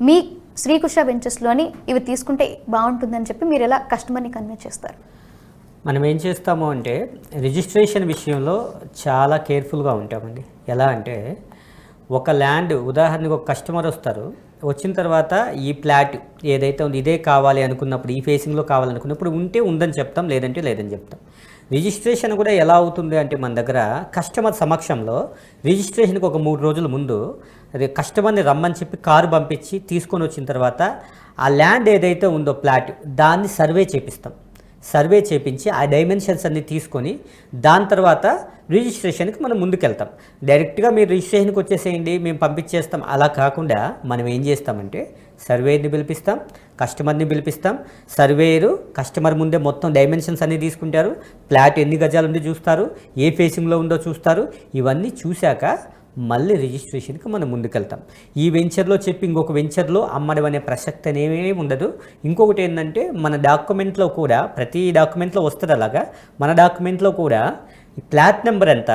మీ శ్రీకుష వెంచర్స్లోని ఇవి తీసుకుంటే బాగుంటుందని చెప్పి మీరు ఎలా కస్టమర్ని కన్విన్స్ చేస్తారు? మనం ఏం చేస్తాము అంటే రిజిస్ట్రేషన్ విషయంలో చాలా కేర్ఫుల్గా ఉంటామండి. ఎలా అంటే ఒక ల్యాండ్, ఉదాహరణకు ఒక కస్టమర్ వస్తారు, వచ్చిన తర్వాత ఈ ఫ్లాట్ ఏదైతే ఉంది ఇదే కావాలి అనుకున్నప్పుడు, ఈ ఫేసింగ్లో కావాలనుకున్నప్పుడు ఉంటే ఉందని చెప్తాం, లేదంటే లేదని చెప్తాం. రిజిస్ట్రేషన్ కూడా ఎలా అవుతుంది అంటే మన దగ్గర కస్టమర్ సమక్షంలో రిజిస్ట్రేషన్కి ఒక 3 రోజుల ముందు అది కస్టమర్ని రమ్మని చెప్పి కారు పంపించి తీసుకొని వచ్చిన తర్వాత ఆ ల్యాండ్ ఏదైతే ఉందో ఫ్లాట్ దాన్ని సర్వే చేపిస్తాం. సర్వే చేపించి ఆ డైమెన్షన్స్ అన్ని తీసుకొని దాని తర్వాత రిజిస్ట్రేషన్కి మనం ముందుకెళ్తాం. డైరెక్ట్గా మీరు రిజిస్ట్రేషన్కి వచ్చేసేయండి మేము పంపించేస్తాం అలా కాకుండా మనం ఏం చేస్తామంటే సర్వేని పిలిపిస్తాం, కస్టమర్ని పిలిపిస్తాం. సర్వేయరు కస్టమర్ ముందే మొత్తం డైమెన్షన్స్ అన్నీ తీసుకుంటారు, ఫ్లాట్ ఎన్ని గజాలు ఉందో చూస్తారు, ఏ ఫేసింగ్లో ఉందో చూస్తారు. ఇవన్నీ చూశాక మళ్ళీ రిజిస్ట్రేషన్కి మనం ముందుకెళ్తాం. ఈ వెంచర్లో చెప్పి ఇంకొక వెంచర్లో అమ్మడం అనే ప్రసక్తి అనేవి ఉండదు. ఇంకొకటి ఏంటంటే మన డాక్యుమెంట్లో కూడా, ప్రతి డాక్యుమెంట్లో వస్తుంది అలాగా, మన డాక్యుమెంట్లో కూడా ఈ ఫ్లాట్ నెంబర్ ఎంత,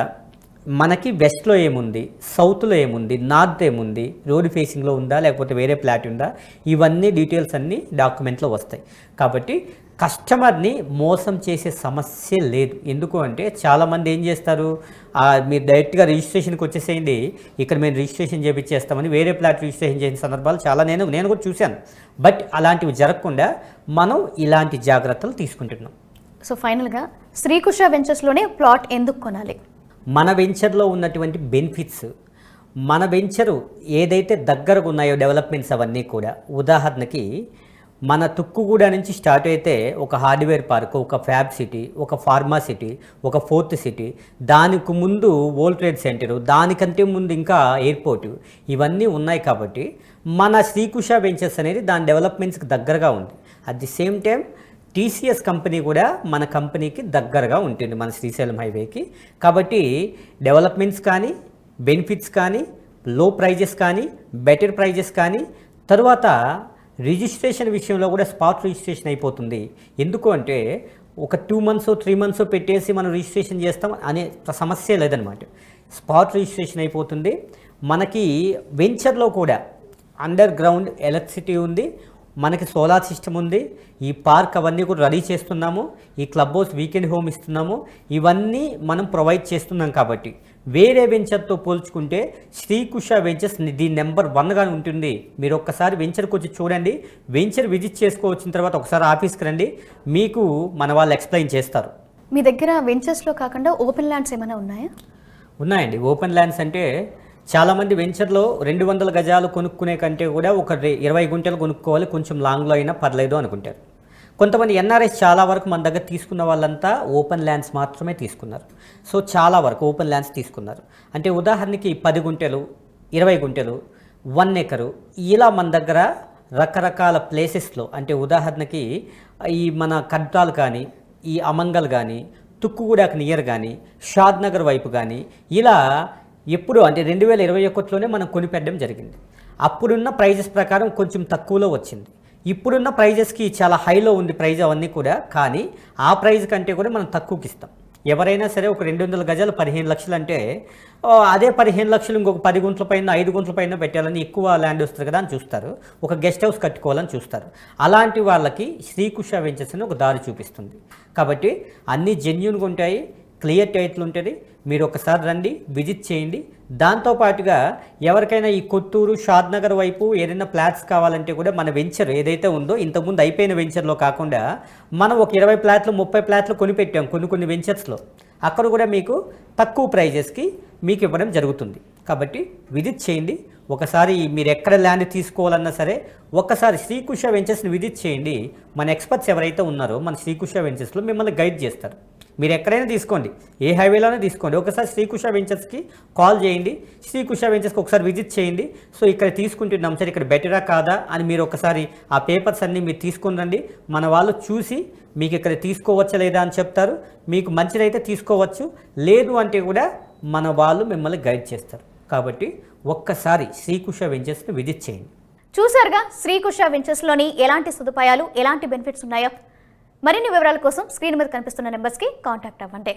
మనకి వెస్ట్లో ఏముంది, సౌత్లో ఏముంది, నార్త్ ఏముంది, రోడ్ ఫేసింగ్లో ఉందా లేకపోతే వేరే ఫ్లాట్ ఉందా, ఇవన్నీ డీటెయిల్స్ అన్నీ డాక్యుమెంట్లో వస్తాయి. కాబట్టి కస్టమర్ని మోసం చేసే సమస్య లేదు. ఎందుకు అంటే చాలామంది ఏం చేస్తారు, మీరు డైరెక్ట్గా రిజిస్ట్రేషన్కి వచ్చేసేయండి, ఇక్కడ మేము రిజిస్ట్రేషన్ చేయించేస్తామని వేరే ఫ్లాట్ రిజిస్ట్రేషన్ చేసిన సందర్భాలు చాలా నేను కూడా చూశాను. బట్ అలాంటివి జరగకుండా మనం ఇలాంటి జాగ్రత్తలు తీసుకుంటున్నాం. సో ఫైనల్గా శ్రీకుష వెంచర్స్లోనే ప్లాట్ ఎందుకు కొనాలి? మన వెంచర్లో ఉన్నటువంటి బెనిఫిట్స్, మన వెంచరు ఏదైతే దగ్గరకు ఉన్నాయో డెవలప్మెంట్స్ అవన్నీ కూడా, ఉదాహరణకి మన తుక్కుగూడ నుంచి స్టార్ట్ అయితే ఒక హార్డ్వేర్ పార్క్, ఒక ఫ్యాబ్ సిటీ, ఒక ఫార్మా సిటీ, ఒక 4th సిటీ, దానికి ముందు వరల్డ్ ట్రేడ్ సెంటరు, దానికంటే ముందు ఇంకా ఎయిర్పోర్టు, ఇవన్నీ ఉన్నాయి. కాబట్టి మన శ్రీకుష వెంచర్స్ అనేది దాని డెవలప్మెంట్స్కి దగ్గరగా ఉంది. At the same time TCS company కూడా మన కంపెనీకి దగ్గరగా ఉంటుంది, మన శ్రీశైలం హైవేకి. కాబట్టి డెవలప్మెంట్స్ కానీ, బెనిఫిట్స్ కానీ, లో ప్రైజెస్ కానీ, బెటర్ ప్రైజెస్ కానీ, తర్వాత రిజిస్ట్రేషన్ విషయంలో కూడా స్పాట్ రిజిస్ట్రేషన్ అయిపోతుంది. ఎందుకు అంటే ఒక 2 months 3 months పెట్టేసి మనం రిజిస్ట్రేషన్ చేస్తాం అనే సమస్య లేదనమాట. స్పాట్ రిజిస్ట్రేషన్ అయిపోతుంది. మనకి వెంచర్లో కూడా అండర్ గ్రౌండ్ ఎలక్ట్రిసిటీ ఉంది, మనకి సోలార్ సిస్టమ్ ఉంది, ఈ పార్క్ అవన్నీ కూడా రెడీ చేస్తున్నాము, ఈ క్లబ్ హౌస్ వీకెండ్ హోమ్ ఇస్తున్నాము, ఇవన్నీ మనం ప్రొవైడ్ చేస్తున్నాం. కాబట్టి వేరే వెంచర్తో పోల్చుకుంటే శ్రీకుష వెంచర్స్ దీని నెంబర్ 1గా ఉంటుంది. మీరు ఒక్కసారి వెంచర్కి వచ్చి చూడండి, వెంచర్ విజిట్ చేసుకోవచ్చిన తర్వాత ఒకసారి ఆఫీస్కి రండి, మీకు మన వాళ్ళు ఎక్స్ప్లెయిన్ చేస్తారు. మీ దగ్గర వెంచర్స్లో కాకుండా ఓపెన్ ల్యాండ్స్ ఏమైనా ఉన్నాయా? ఉన్నాయండి. ఓపెన్ ల్యాండ్స్ అంటే చాలామంది వెంచర్లో 200 గజాలు కొనుక్కునే కంటే కూడా ఒక 20 గుంటలు కొనుక్కోవాలి, కొంచెం లాంగ్లో అయినా పర్లేదు అనుకుంటారు. కొంతమంది ఎన్ఆర్ఐస్ చాలా వరకు మన దగ్గర తీసుకున్న వాళ్ళంతా ఓపెన్ ల్యాండ్స్ మాత్రమే తీసుకున్నారు. సో చాలా వరకు ఓపెన్ ల్యాండ్స్ తీసుకున్నారు. అంటే ఉదాహరణకి 10 గుంటలు, 20 గుంటలు, 1 ఎకరు, ఇలా మన దగ్గర రకరకాల ప్లేసెస్లో, అంటే ఉదాహరణకి ఈ మన కడ్రాలు కానీ, ఈ అమంగల్ కానీ, తుక్కుగూడకు నియర్ కానీ, షాద్ నగర్ వైపు కానీ, ఇలా ఎప్పుడు అంటే 2021లోనే మనం కొనిపెట్టడం జరిగింది. అప్పుడున్న ప్రైజెస్ ప్రకారం కొంచెం తక్కువలో వచ్చింది. ఇప్పుడున్న ప్రైజెస్కి చాలా హైలో ఉంది ప్రైజ్ అవన్నీ కూడా, కానీ ఆ ప్రైజ్ కంటే కూడా మనం తక్కువకి ఇస్తాం. ఎవరైనా సరే ఒక 200 గజాలు 15 లక్షలు అంటే అదే 15 లక్షలు ఇంకొక 10 గుంట్ల పైన 5 గుంట్ల పైన పెట్టాలని, ఎక్కువ ల్యాండ్ వస్తుంది కదా అని చూస్తారు, ఒక గెస్ట్ హౌస్ కట్టుకోవాలని చూస్తారు. అలాంటి వాళ్ళకి శ్రీకుష వెంచర్స్ అని ఒక దారి చూపిస్తుంది. కాబట్టి అన్నీ జెన్యూన్గా ఉంటాయి, క్లియర్ టైటిల్ ఉంటుంది. మీరు ఒకసారి రండి, విజిట్ చేయండి. దాంతోపాటుగా ఎవరికైనా ఈ కొత్తూరు, షాద్ నగర్ వైపు ఏదైనా ఫ్లాట్స్ కావాలంటే కూడా మన వెంచర్ ఏదైతే ఉందో, ఇంతకుముందు అయిపోయిన వెంచర్లో కాకుండా మనం ఒక 20 ఫ్లాట్లు 30 ఫ్లాట్లు కొనిపెట్టాం కొన్ని వెంచర్స్లో. అక్కడ కూడా మీకు తక్కువ ప్రైజెస్కి మీకు ఇవ్వడం జరుగుతుంది. కాబట్టి విజిట్ చేయండి. ఒకసారి మీరు ఎక్కడ ల్యాండ్ తీసుకోవాలన్నా సరే ఒక్కసారి శ్రీకుష వెంచర్స్ని విజిట్ చేయండి. మన ఎక్స్పర్ట్స్ ఎవరైతే ఉన్నారో మన శ్రీకుష వెంచర్స్లో మిమ్మల్ని గైడ్ చేస్తారు. మీరు ఎక్కడైనా తీసుకోండి, ఏ హైవేలోనే తీసుకోండి, ఒకసారి శ్రీకుష వెంచర్స్కి కాల్ చేయండి, శ్రీకుష వెంచర్స్కి ఒకసారి విజిట్ చేయండి. సో ఇక్కడ తీసుకుంటున్నాం సరే, ఇక్కడ బెటరా కాదా అని మీరు ఒకసారి ఆ పేపర్స్ అన్నీ మీరు తీసుకుని రండి. మన వాళ్ళు చూసి మీకు ఇక్కడ తీసుకోవచ్చా లేదా అని చెప్తారు. మీకు మంచిదైతే తీసుకోవచ్చు, లేదు అంటే కూడా మన వాళ్ళు మిమ్మల్ని గైడ్ చేస్తారు. కాబట్టి ఒక్కసారి శ్రీకుష వెంచర్స్ని విజిట్ చేయండి. చూసారుగా శ్రీకుష వెంచర్స్లోని ఎలాంటి సదుపాయాలు, ఎలాంటి బెనిఫిట్స్ ఉన్నాయో. మరిన్ని వివరాల కోసం స్క్రీన్ మీద కనిపిస్తున్న నెంబర్స్కి కాంటాక్ట్ అవ్వండి.